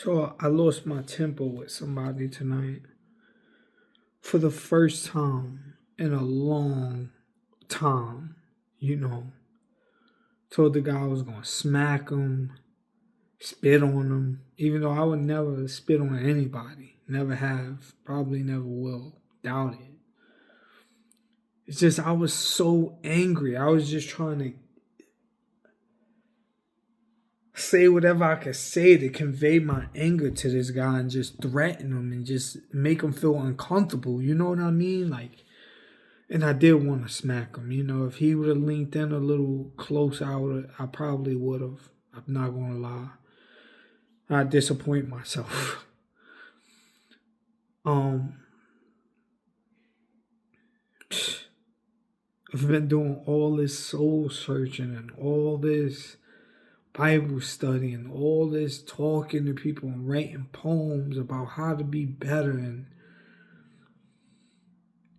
So I lost my temper with somebody tonight for the first time in a long time. You know, told the guy I was gonna smack him, spit on him, even though I would never spit on anybody. Never have, probably never will. Doubt it. It's just I was so angry. I was just trying to say whatever I could say to convey my anger to this guy and just threaten him and just make him feel uncomfortable. You know what I mean? Like, and I did want to smack him. You know, if he would have linked in a little closer, I probably would have. I'm not gonna lie. I disappoint myself. um, I've been doing all this soul searching and all this Bible study and all this talking to people and writing poems about how to be better, and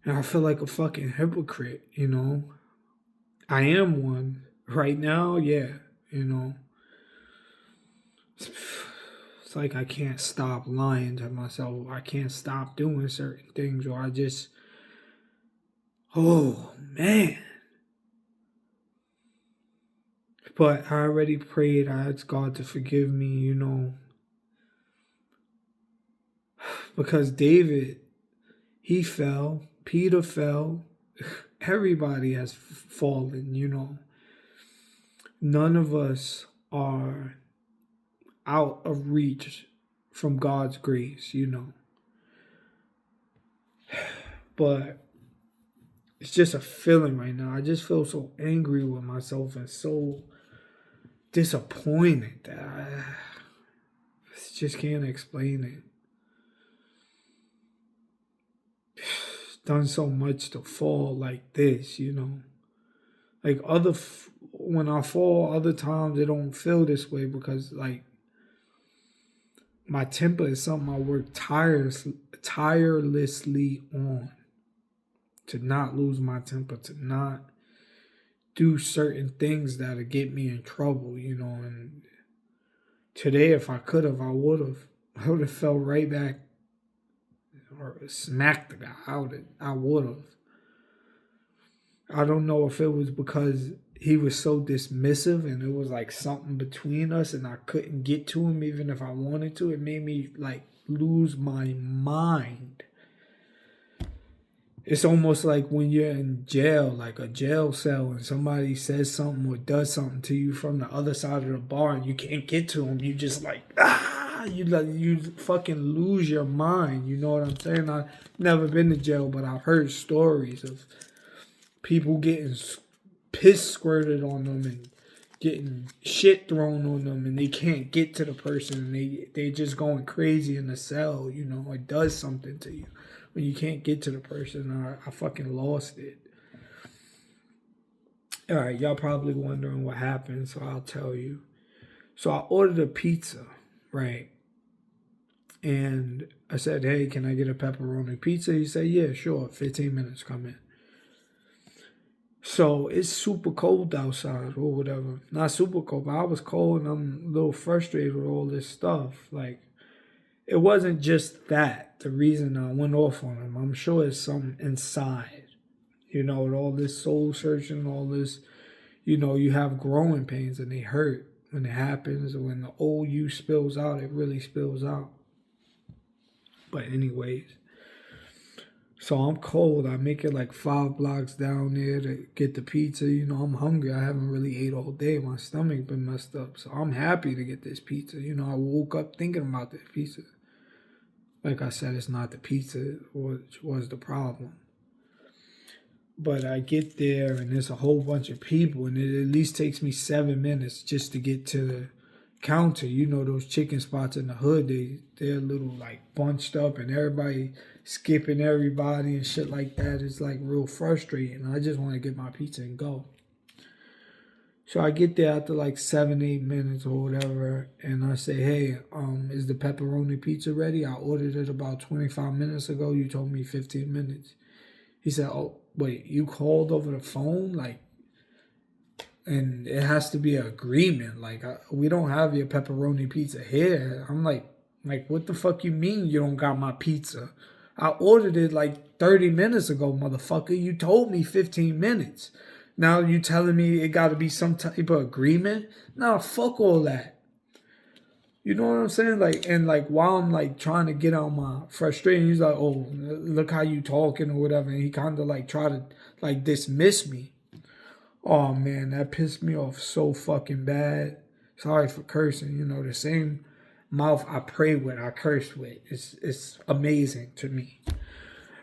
I feel like a fucking hypocrite, you know. I am one right now, yeah, you know. It's like I can't stop lying to myself. I can't stop doing certain things, or I just, oh man. But I already prayed. I asked God to forgive me, you know. Because David, he fell. Peter fell. Everybody has fallen, you know. None of us are out of reach from God's grace, you know. But it's just a feeling right now. I just feel so angry with myself and so disappointed that I just can't explain it. Done so much to fall like this, you know. Like when I fall, other times it don't feel this way because like my temper is something I work tirelessly on. To not lose my temper, to not do certain things that'll get me in trouble, you know. And today, if I could have, I would have. I would have fell right back or smacked the guy. I would have. I don't know if it was because he was so dismissive and it was like something between us and I couldn't get to him even if I wanted to. It made me like lose my mind. It's almost like when you're in jail, like a jail cell, and somebody says something or does something to you from the other side of the bar and you can't get to them. You just like, you fucking lose your mind. You know what I'm saying? I've never been to jail, but I've heard stories of people getting piss squirted on them and getting shit thrown on them and they can't get to the person and they just going crazy in the cell, you know. It does something to you when you can't get to the person. I fucking lost it. All right, y'all probably wondering what happened, so I'll tell you. So I ordered a pizza, right? And I said, hey, can I get a pepperoni pizza? He said, yeah, sure, 15 minutes, come in. So it's super cold outside or whatever. Not super cold, but I was cold and I'm a little frustrated with all this stuff. Like, it wasn't just that, the reason I went off on him. I'm sure it's something inside. You know, with all this soul searching, all this, you know, you have growing pains and they hurt when it happens. When the old you spills out, it really spills out. But anyways, so I'm cold. I make it like 5 blocks down there to get the pizza. You know, I'm hungry. I haven't really ate all day. My stomach been messed up. So I'm happy to get this pizza. You know, I woke up thinking about this pizza. Like I said, it's not the pizza which was the problem. But I get there and there's a whole bunch of people and it at least takes me 7 minutes just to get to the counter. You know, those chicken spots in the hood, they're a little like bunched up and everybody skipping everybody and shit like that. It's like real frustrating. I just want to get my pizza and go. So I get there after like 7-8 minutes or whatever, and I say, hey, is the pepperoni pizza ready? I ordered it about 25 minutes ago. You told me 15 minutes. He said, oh, wait, you called over the phone? Like, and it has to be an agreement. Like, we don't have your pepperoni pizza here. I'm like, Like, what the fuck you mean you don't got my pizza? I ordered it like 30 minutes ago, motherfucker. You told me 15 minutes. Now you telling me it got to be some type of agreement? Nah, fuck all that. You know what I'm saying? Like, and like while I'm like trying to get out my frustration, he's like, "Oh, look how you talking or whatever," and he kind of like try to like dismiss me. Oh man, that pissed me off so fucking bad. Sorry for cursing. You know, the same mouth I pray with, I curse with. It's amazing to me.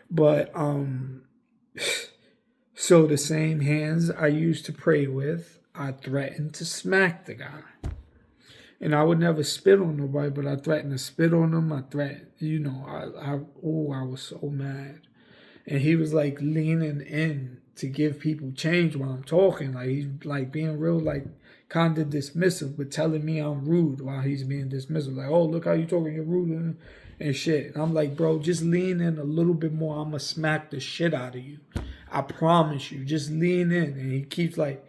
But so the same hands I used to pray with, I threatened to smack the guy. And I would never spit on nobody, but I threatened to spit on him. I threatened, you know, I was so mad. And he was like leaning in to give people change while I'm talking. Like he's like being real, like kind of dismissive, but telling me I'm rude while he's being dismissive. Like, oh, look how you talking, you're rude and shit. And I'm like, bro, just lean in a little bit more. I'm gonna smack the shit out of you. I promise you. Just lean in. And he keeps like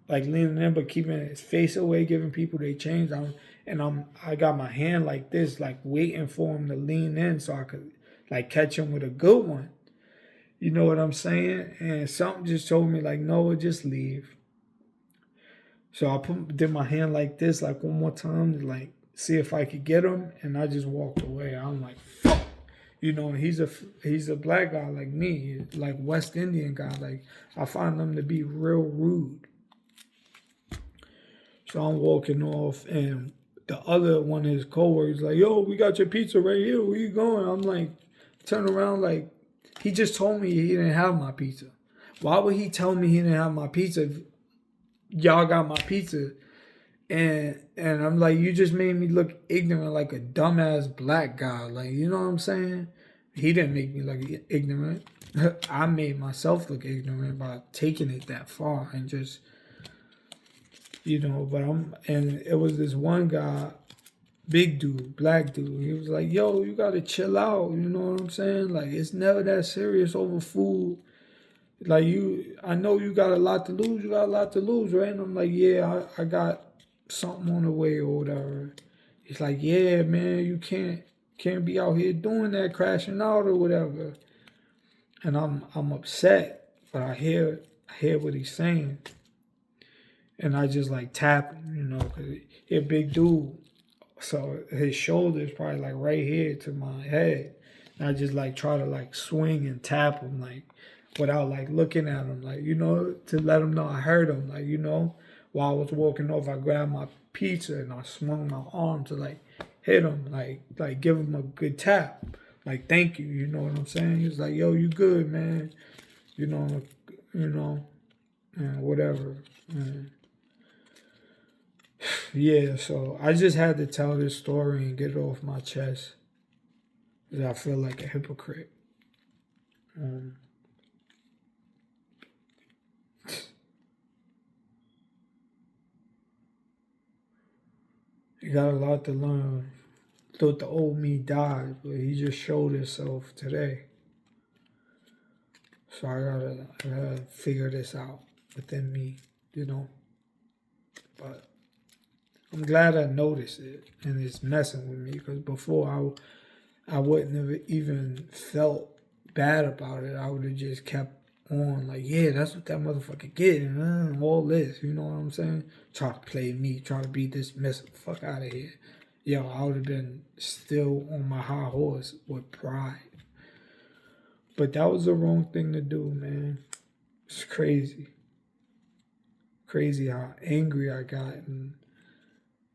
like leaning in, but keeping his face away, giving people their change. I got my hand like this, like waiting for him to lean in so I could like catch him with a good one. You know what I'm saying? And something just told me like, no, just leave. So I did my hand like this, like one more time, to like see if I could get him, and I just walked away. I'm like, fuck. You know, he's a black guy like me, like West Indian guy. Like I find them to be real rude. So I'm walking off, and the other one of his coworkers like, "Yo, we got your pizza right here. Where you going?" I'm like, turn around, like he just told me he didn't have my pizza. Why would he tell me he didn't have my pizza if y'all got my pizza? And I'm like, you just made me look ignorant, like a dumbass black guy. Like, you know what I'm saying? He didn't make me look ignorant. I made myself look ignorant by taking it that far and just, you know. And it was this one guy, big dude, black dude. He was like, yo, you gotta chill out. You know what I'm saying? Like, it's never that serious over food. Like, I know you got a lot to lose. You got a lot to lose, right? And I'm like, yeah, I got something on the way or whatever. He's like, yeah, man, you can't be out here doing that, crashing out or whatever. And I'm upset, but I hear what he's saying. And I just like tap him, you know, because he's a big dude. So his shoulder is probably like right here to my head. And I just like try to like swing and tap him like without like looking at him, like, you know, to let him know I heard him. Like, you know, while I was walking off, I grabbed my pizza and I swung my arm to like hit him, like give him a good tap. Like, thank you, you know what I'm saying? He was like, yo, you good, man. You know, and whatever. And yeah, so I just had to tell this story and get it off my chest because I feel like a hypocrite. You got a lot to learn. Thought the old me died, but he just showed himself today. So I gotta figure this out within me, you know. But I'm glad I noticed it and it's messing with me because before I wouldn't have even felt bad about it. I would have just kept on like, yeah, that's what that motherfucker getting, all this, you know what I'm saying? Try to play me, try to be dismissive, fuck out of here. Yo, I would have been still on my high horse with pride. But that was the wrong thing to do, man. It's crazy. Crazy how angry I got and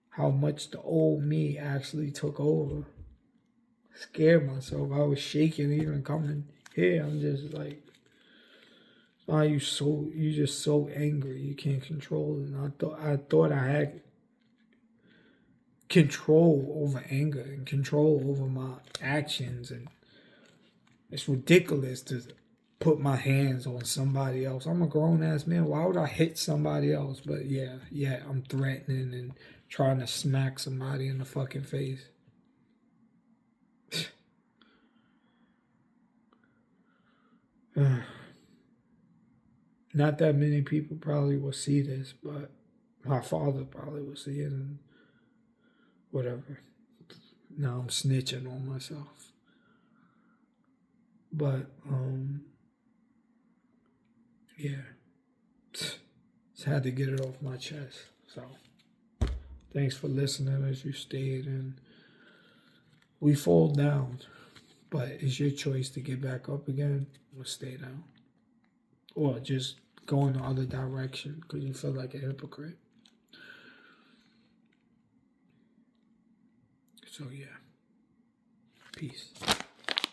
how much the old me actually took over. Scared myself. I was shaking even coming here. I'm just like, why you just so angry you can't control it. And I thought I had control over anger and control over my actions, and it's ridiculous to put my hands on somebody else. I'm a grown ass man. Why would I hit somebody else? But yeah, I'm threatening and trying to smack somebody in the fucking face. Not that many people probably will see this, but my father probably will see it and whatever. Now I'm snitching on myself. But yeah. Just had to get it off my chest. So thanks for listening as you stayed, and we fall down. But it's your choice to get back up again or stay down. Or just go in the other direction because you feel like a hypocrite. So yeah. Peace.